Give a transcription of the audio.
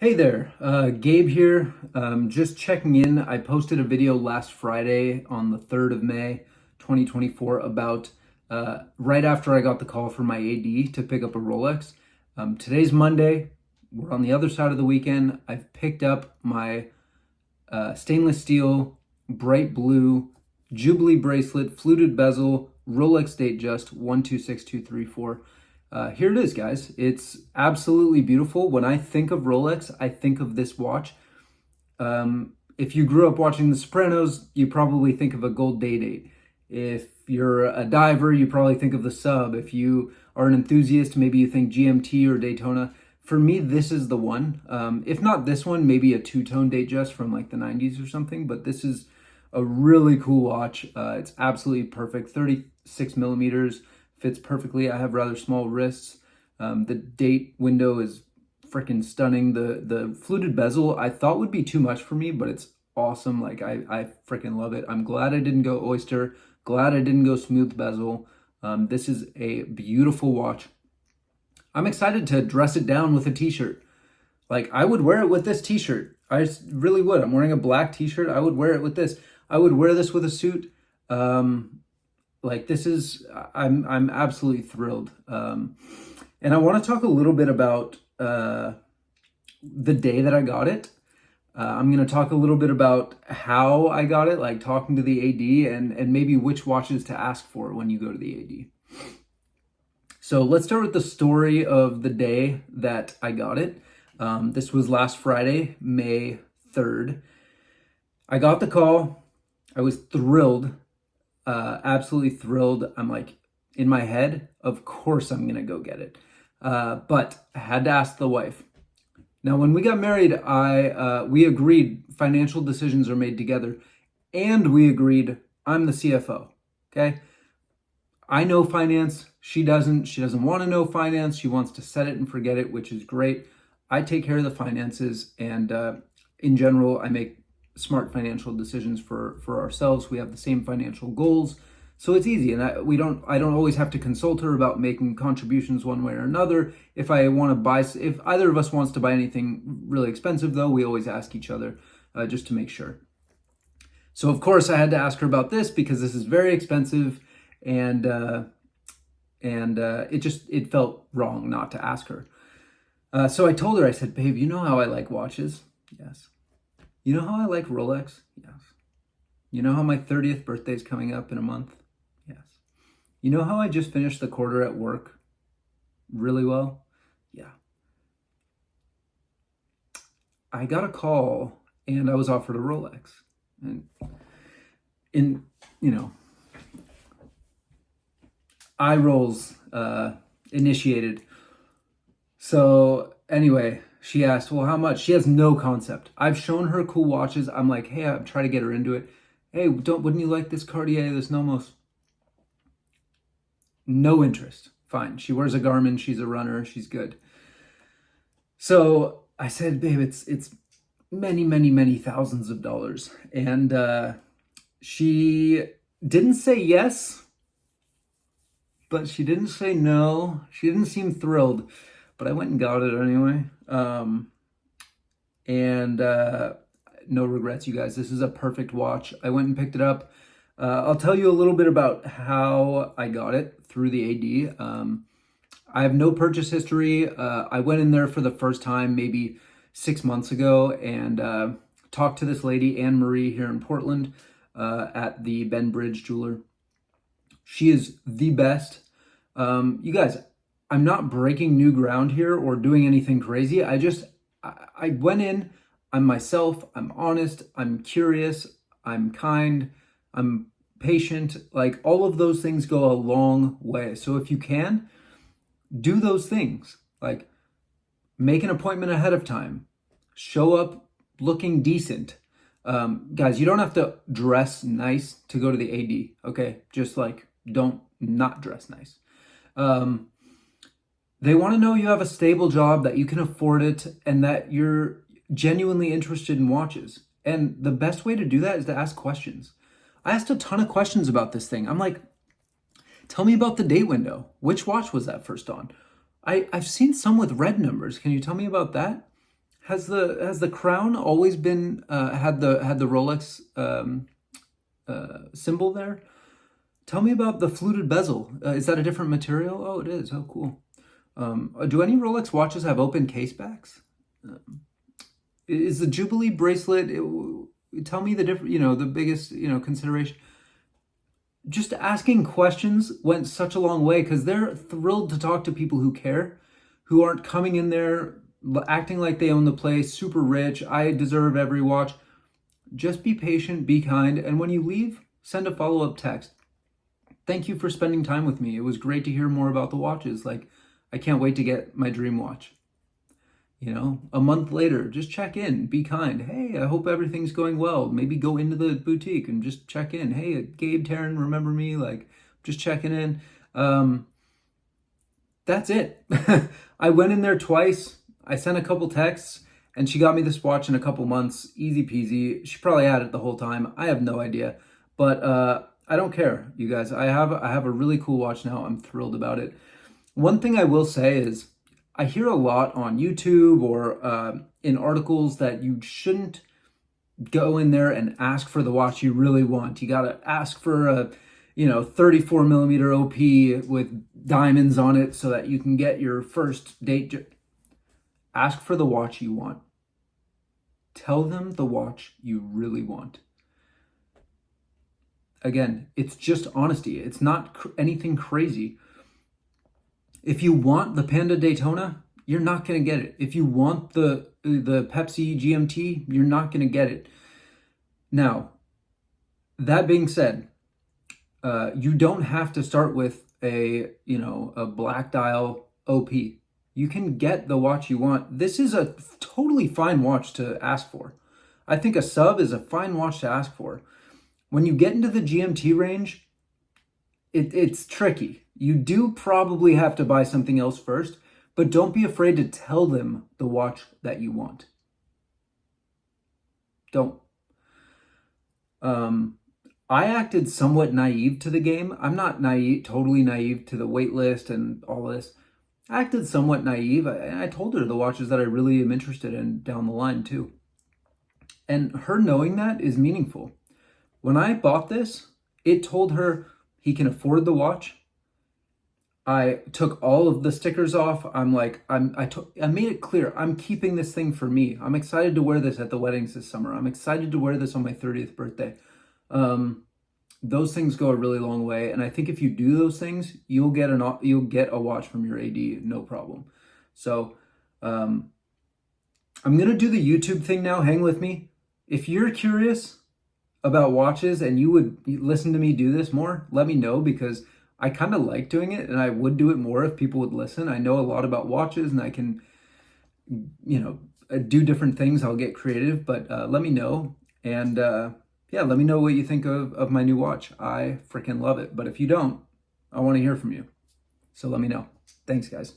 Hey there, Gabe here. Just checking in. I posted a video last Friday on the 3rd of May, 2024 about right after I got the call from my AD to pick up a Rolex. Today's Monday. We're on the other side of the weekend. I've picked up my stainless steel, bright blue, Jubilee bracelet, fluted bezel, Rolex date just 126234. Here it is, guys. It's absolutely beautiful. When I think of Rolex, I think of this watch. If you grew up watching The Sopranos, you probably think of a gold day-date. If you're a diver, you probably think of the Sub. If you are an enthusiast, maybe you think GMT or Daytona. For me, this is the one. If not this one, maybe a two-tone Datejust from like the 90s or something, but this is a really cool watch. It's absolutely perfect. 36 millimeters. Fits perfectly. I have rather small wrists. The date window is freaking stunning. The fluted bezel I thought would be too much for me, but it's awesome. Like I freaking love it. I'm glad I didn't go oyster. Glad I didn't go smooth bezel. This is a beautiful watch. I'm excited to dress it down with a t-shirt. Like I would wear it with this t-shirt. I really would. I'm wearing a black t-shirt. I would wear it with this. I would wear this with a suit. Like this is, I'm absolutely thrilled. And I want to talk a little bit about the day that I got it. I'm going to talk a little bit about how I got it, like talking to the AD and maybe which watches to ask for when you go to the AD. So let's start with the story of the day that I got it. This was last Friday, May 3rd. I got the call. I was thrilled. Absolutely thrilled. I'm like, in my head, of course I'm gonna go get it. But I had to ask the wife. Now, when we got married, we agreed financial decisions are made together, and we agreed I'm the CFO. Okay, I know finance. She doesn't. She doesn't want to know finance. She wants to set it and forget it, which is great. I take care of the finances, and in general, I make smart financial decisions for ourselves. We have the same financial goals, so it's easy, and I don't always have to consult her about making contributions one way or another. If I want to buy, if either of us wants to buy anything really expensive, though, we always ask each other just to make sure. So of course I had to ask her about this because this is very expensive, and it felt wrong not to ask her. So I told her, I said, babe, you know how I like watches? Yes. You know how I like Rolex? Yes. You know how my 30th birthday is coming up in a month? Yes. You know how I just finished the quarter at work really well? Yeah. I got a call and I was offered a Rolex. And eye rolls initiated. So anyway, she asked, well, how much? She has no concept. I've shown her cool watches. I'm like, hey, I'm trying to get her into it. Hey, wouldn't you like this Cartier, this Nomos? No interest. Fine. She wears a Garmin. She's a runner. She's good. So I said, babe, it's many, many, many thousands of dollars. And she didn't say yes, but she didn't say no. She didn't seem thrilled. But I went and got it anyway. No regrets, you guys. This is a perfect watch. I went and picked it up. I'll tell you a little bit about how I got it through the AD. I have no purchase history. I went in there for the first time maybe 6 months ago and talked to this lady, Anne Marie, here in Portland at the Ben Bridge Jeweler. She is the best. You guys, I'm not breaking new ground here or doing anything crazy. I went in, I'm myself, I'm honest, I'm curious, I'm kind, I'm patient. Like all of those things go a long way. So if you can, do those things. Like make an appointment ahead of time. Show up looking decent. Guys, you don't have to dress nice to go to the AD, okay? Just like don't not dress nice. They want to know you have a stable job, that you can afford it, and that you're genuinely interested in watches. And the best way to do that is to ask questions. I asked a ton of questions about this thing. I'm like, tell me about the date window. Which watch was that first on? I've seen some with red numbers. Can you tell me about that? has the crown always been had the Rolex symbol there? Tell me about the fluted bezel. Is that a different material? Oh, it is. Oh, cool. Do any Rolex watches have open case backs? Is the Jubilee bracelet? Tell me the different. The biggest consideration. Just asking questions went such a long way because they're thrilled to talk to people who care, who aren't coming in there acting like they own the place, super rich. I deserve every watch. Just be patient, be kind, and when you leave, send a follow-up text. Thank you for spending time with me. It was great to hear more about the watches. Like, I can't wait to get my dream watch. A month later, just check in, be kind. Hey, I hope everything's going well. Maybe go into the boutique and just check in. Hey, Gabe Taryn, remember me? Like, just checking in. That's it. I went in there twice. I sent a couple texts, and she got me this watch in a couple months. Easy peasy. She probably had it the whole time. I have no idea. But I don't care, you guys. I have a really cool watch now. I'm thrilled about it. One thing I will say is I hear a lot on YouTube or in articles that you shouldn't go in there and ask for the watch you really want. You got to ask for a 34 millimeter OP with diamonds on it so that you can get your first date. Ask for the watch you want. Tell them the watch you really want. Again, it's just honesty. It's not anything crazy. If you want the Panda Daytona, you're not going to get it. If you want the Pepsi GMT, you're not going to get it. Now, that being said, you don't have to start with a black dial OP. You can get the watch you want. This is a totally fine watch to ask for. I think a sub is a fine watch to ask for. When you get into the GMT range, it's tricky. You do probably have to buy something else first, but don't be afraid to tell them the watch that you want. Don't. I acted somewhat naive to the game. I'm not totally naive to the wait list and all this. I acted somewhat naive. I told her the watches that I really am interested in down the line too. And her knowing that is meaningful. When I bought this, it told her he can afford the watch. I took all of the stickers off. I made it clear I'm keeping this thing for me. I'm excited to wear this at the weddings this summer. I'm excited to wear this on my 30th birthday. Those things go a really long way, and I think if you do those things, you'll get a watch from your AD, no problem. So I'm gonna do the YouTube thing now. Hang with me. If you're curious about watches and you would listen to me do this more, let me know, because I kind of like doing it, and I would do it more if people would listen. I know a lot about watches, and I can do different things. I'll get creative, but let me know. And yeah, let me know what you think of my new watch. I freaking love it. But if you don't, I want to hear from you. So let me know. Thanks, guys.